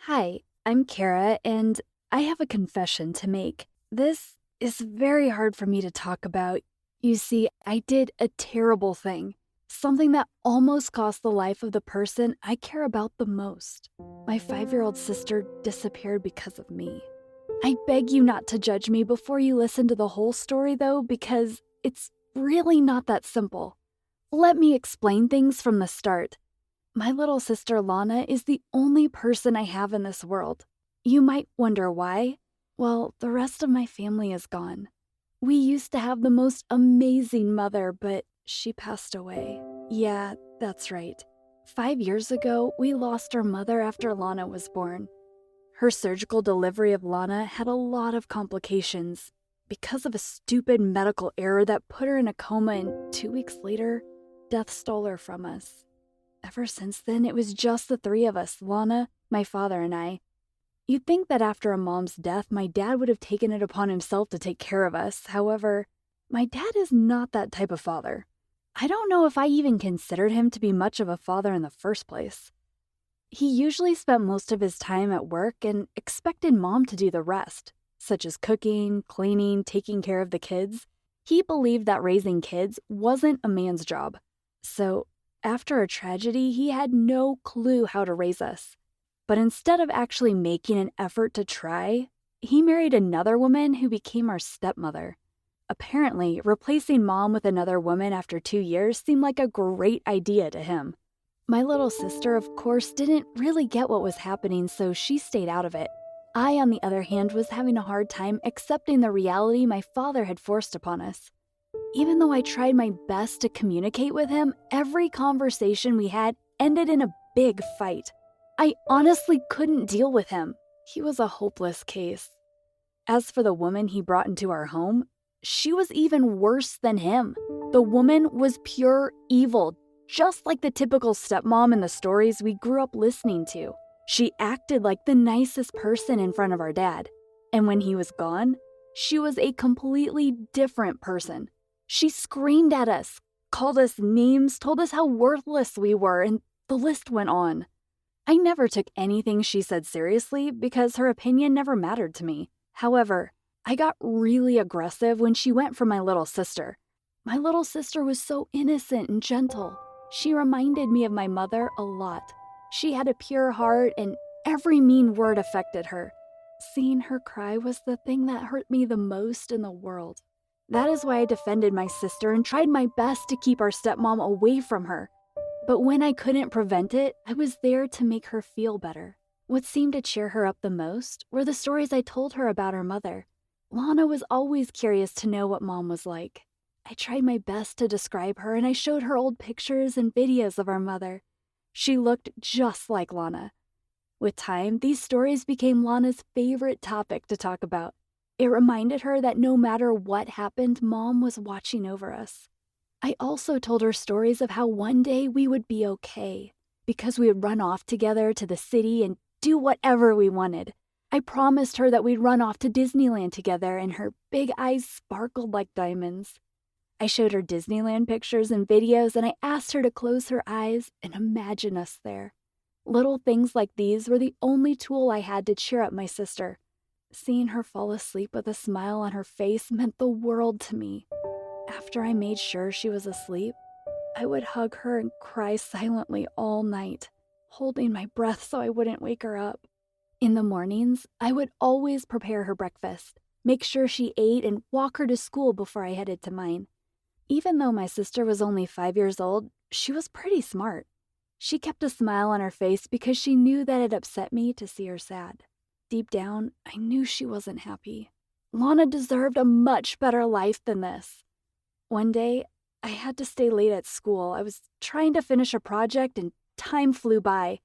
Hi, I'm Kara, and I have a confession to make. This is very hard for me to talk about. You see, I did a terrible thing, something that almost cost the life of the person I care about the most. My 5-year-old sister disappeared because of me. I beg you not to judge me before you listen to the whole story, though, because it's really not that simple. Let me explain things from the start. My little sister Lana is the only person I have in this world. You might wonder why. Well, the rest of my family is gone. We used to have the most amazing mother, but she passed away. Yeah, that's right. 5 years ago, we lost our mother after Lana was born. Her surgical delivery of Lana had a lot of complications because of a stupid medical error that put her in a coma, and 2 weeks later, death stole her from us. Ever since then, it was just the three of us, Lana, my father, and I. You'd think that after a mom's death, my dad would have taken it upon himself to take care of us. However, my dad is not that type of father. I don't know if I even considered him to be much of a father in the first place. He usually spent most of his time at work and expected mom to do the rest, such as cooking, cleaning, taking care of the kids. He believed that raising kids wasn't a man's job. So, after a tragedy, he had no clue how to raise us. But instead of actually making an effort to try, he married another woman who became our stepmother. Apparently, replacing mom with another woman after 2 years seemed like a great idea to him. My little sister, of course, didn't really get what was happening, so she stayed out of it. I, on the other hand, was having a hard time accepting the reality my father had forced upon us. Even though I tried my best to communicate with him, every conversation we had ended in a big fight. I honestly couldn't deal with him. He was a hopeless case. As for the woman he brought into our home, she was even worse than him. The woman was pure evil, just like the typical stepmom in the stories we grew up listening to. She acted like the nicest person in front of our dad. And when he was gone, she was a completely different person. She screamed at us, called us names, told us how worthless we were, and the list went on. I never took anything she said seriously because her opinion never mattered to me. However, I got really aggressive when she went for my little sister. My little sister was so innocent and gentle. She reminded me of my mother a lot. She had a pure heart, and every mean word affected her. Seeing her cry was the thing that hurt me the most in the world. That is why I defended my sister and tried my best to keep our stepmom away from her. But when I couldn't prevent it, I was there to make her feel better. What seemed to cheer her up the most were the stories I told her about her mother. Lana was always curious to know what mom was like. I tried my best to describe her, and I showed her old pictures and videos of our mother. She looked just like Lana. With time, these stories became Lana's favorite topic to talk about. It reminded her that no matter what happened, Mom was watching over us. I also told her stories of how one day we would be okay, because we would run off together to the city and do whatever we wanted. I promised her that we'd run off to Disneyland together, and her big eyes sparkled like diamonds. I showed her Disneyland pictures and videos, and I asked her to close her eyes and imagine us there. Little things like these were the only tool I had to cheer up my sister. Seeing her fall asleep with a smile on her face meant the world to me. After I made sure she was asleep, I would hug her and cry silently all night, holding my breath so I wouldn't wake her up. In the mornings, I would always prepare her breakfast, make sure she ate, and walk her to school before I headed to mine. Even though my sister was only 5 years old, she was pretty smart. She kept a smile on her face because she knew that it upset me to see her sad. Deep down, I knew she wasn't happy. Lana deserved a much better life than this. One day, I had to stay late at school. I was trying to finish a project and time flew by.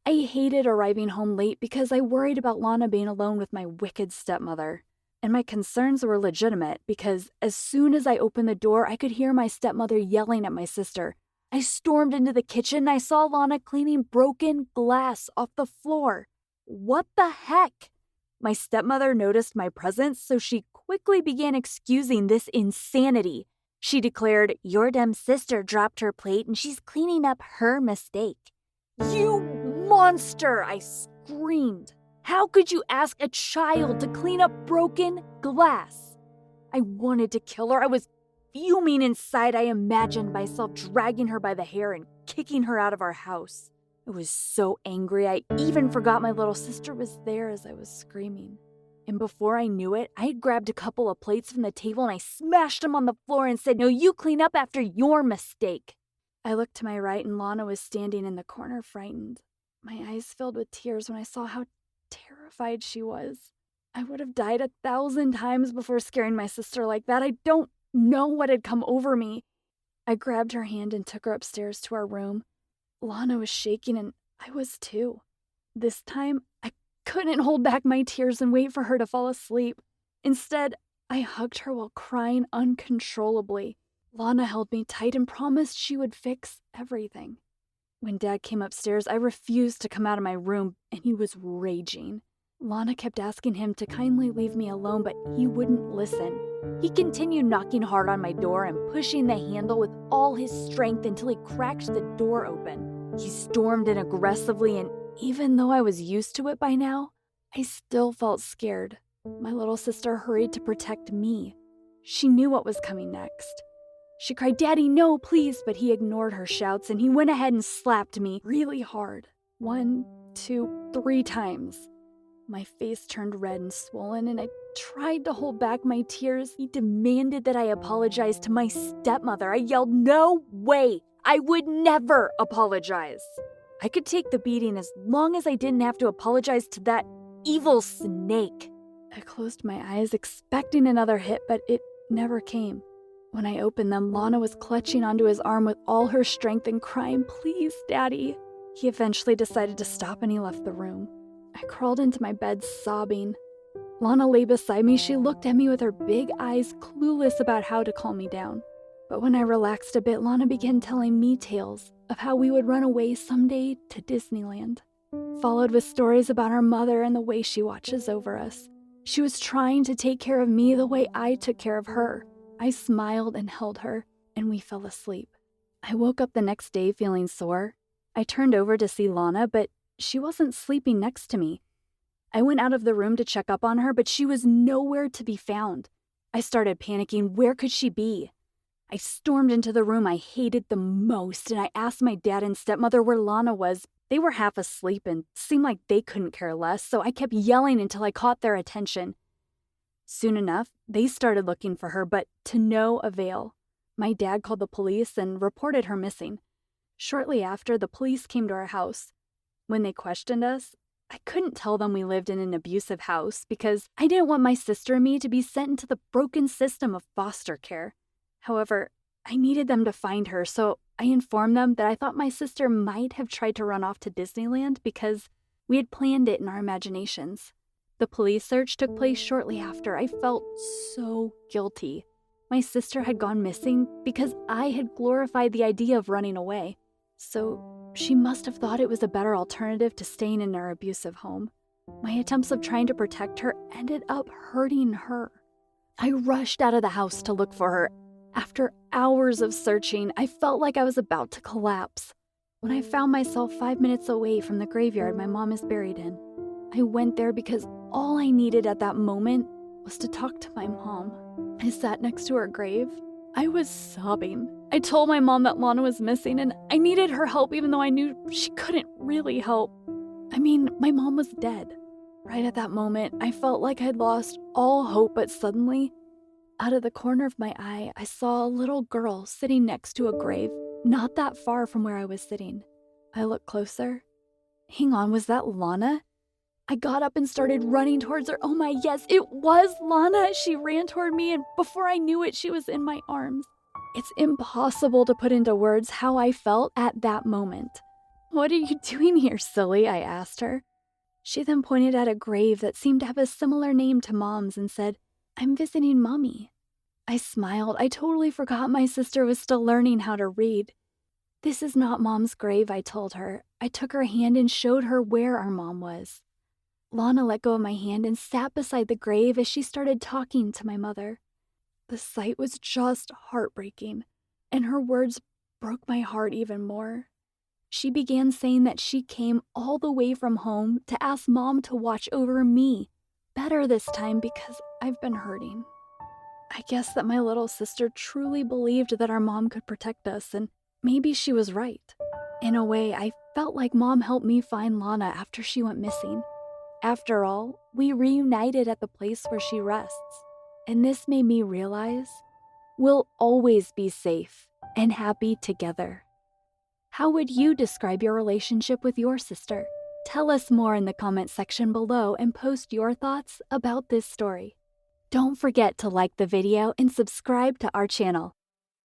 I hated arriving home late because I worried about Lana being alone with my wicked stepmother. And my concerns were legitimate because as soon as I opened the door, I could hear my stepmother yelling at my sister. I stormed into the kitchen and I saw Lana cleaning broken glass off the floor. What the heck? My stepmother noticed my presence, so she quickly began excusing this insanity. She declared, "Your dumb sister dropped her plate and she's cleaning up her mistake." "You monster!" I screamed. How could you ask a child to clean up broken glass? I wanted to kill her. I was fuming inside. I imagined myself dragging her by the hair and kicking her out of our house. I was so angry, I even forgot my little sister was there as I was screaming. And before I knew it, I had grabbed a couple of plates from the table and I smashed them on the floor and said, "No, you clean up after your mistake." I looked to my right and Lana was standing in the corner frightened. My eyes filled with tears when I saw how terrified she was. I would have died 1,000 times before scaring my sister like that. I don't know what had come over me. I grabbed her hand and took her upstairs to our room. Lana was shaking and I was too. This time, I couldn't hold back my tears and wait for her to fall asleep. Instead, I hugged her while crying uncontrollably. Lana held me tight and promised she would fix everything. When Dad came upstairs, I refused to come out of my room, and he was raging. Lana kept asking him to kindly leave me alone, but he wouldn't listen. He continued knocking hard on my door and pushing the handle with all his strength until he cracked the door open. He stormed in aggressively, and even though I was used to it by now, I still felt scared. My little sister hurried to protect me. She knew what was coming next. She cried, "Daddy, no, please," but he ignored her shouts and he went ahead and slapped me really hard. 1, 2, 3 times. My face turned red and swollen, and I tried to hold back my tears. He demanded that I apologize to my stepmother. I yelled, "No way! I would never apologize." I could take the beating as long as I didn't have to apologize to that evil snake. I closed my eyes, expecting another hit, but it never came. When I opened them, Lana was clutching onto his arm with all her strength and crying, "Please, Daddy." He eventually decided to stop and he left the room. I crawled into my bed sobbing. Lana lay beside me. She looked at me with her big eyes, clueless about how to calm me down. But when I relaxed a bit, Lana began telling me tales of how we would run away someday to Disneyland, followed with stories about our mother and the way she watches over us. She was trying to take care of me the way I took care of her. I smiled and held her, and we fell asleep. I woke up the next day feeling sore. I turned over to see Lana, but she wasn't sleeping next to me. I went out of the room to check up on her, but she was nowhere to be found. I started panicking. Where could she be? I stormed into the room I hated the most, and I asked my dad and stepmother where Lana was. They were half asleep and seemed like they couldn't care less, so I kept yelling until I caught their attention. Soon enough, they started looking for her, but to no avail. My dad called the police and reported her missing. Shortly after, the police came to our house. When they questioned us, I couldn't tell them we lived in an abusive house because I didn't want my sister and me to be sent into the broken system of foster care. However, I needed them to find her, so I informed them that I thought my sister might have tried to run off to Disneyland because we had planned it in our imaginations. The police search took place shortly after. I felt so guilty. My sister had gone missing because I had glorified the idea of running away. So she must have thought it was a better alternative to staying in our abusive home. My attempts of trying to protect her ended up hurting her. I rushed out of the house to look for her. After hours of searching, I felt like I was about to collapse. When I found myself 5 minutes away from the graveyard my mom is buried in, I went there because all I needed at that moment was to talk to my mom. I sat next to her grave. I was sobbing. I told my mom that Lana was missing and I needed her help even though I knew she couldn't really help. My mom was dead. Right at that moment, I felt like I'd lost all hope, but suddenly, out of the corner of my eye, I saw a little girl sitting next to a grave, not that far from where I was sitting. I looked closer. Hang on, was that Lana? I got up and started running towards her. Oh my, yes, it was Lana. She ran toward me, and before I knew it, she was in my arms. It's impossible to put into words how I felt at that moment. "What are you doing here, silly?" I asked her. She then pointed at a grave that seemed to have a similar name to Mom's and said, "I'm visiting Mommy." I smiled. I totally forgot my sister was still learning how to read. "This is not Mom's grave," I told her. I took her hand and showed her where our mom was. Lana let go of my hand and sat beside the grave as she started talking to my mother. The sight was just heartbreaking, and her words broke my heart even more. She began saying that she came all the way from home to ask Mom to watch over me. Better this time because I've been hurting. I guess that my little sister truly believed that our mom could protect us, and maybe she was right. In a way, I felt like Mom helped me find Lana after she went missing. After all, we reunited at the place where she rests, and this made me realize we'll always be safe and happy together. How would you describe your relationship with your sister? Tell us more in the comment section below and post your thoughts about this story. Don't forget to like the video and subscribe to our channel.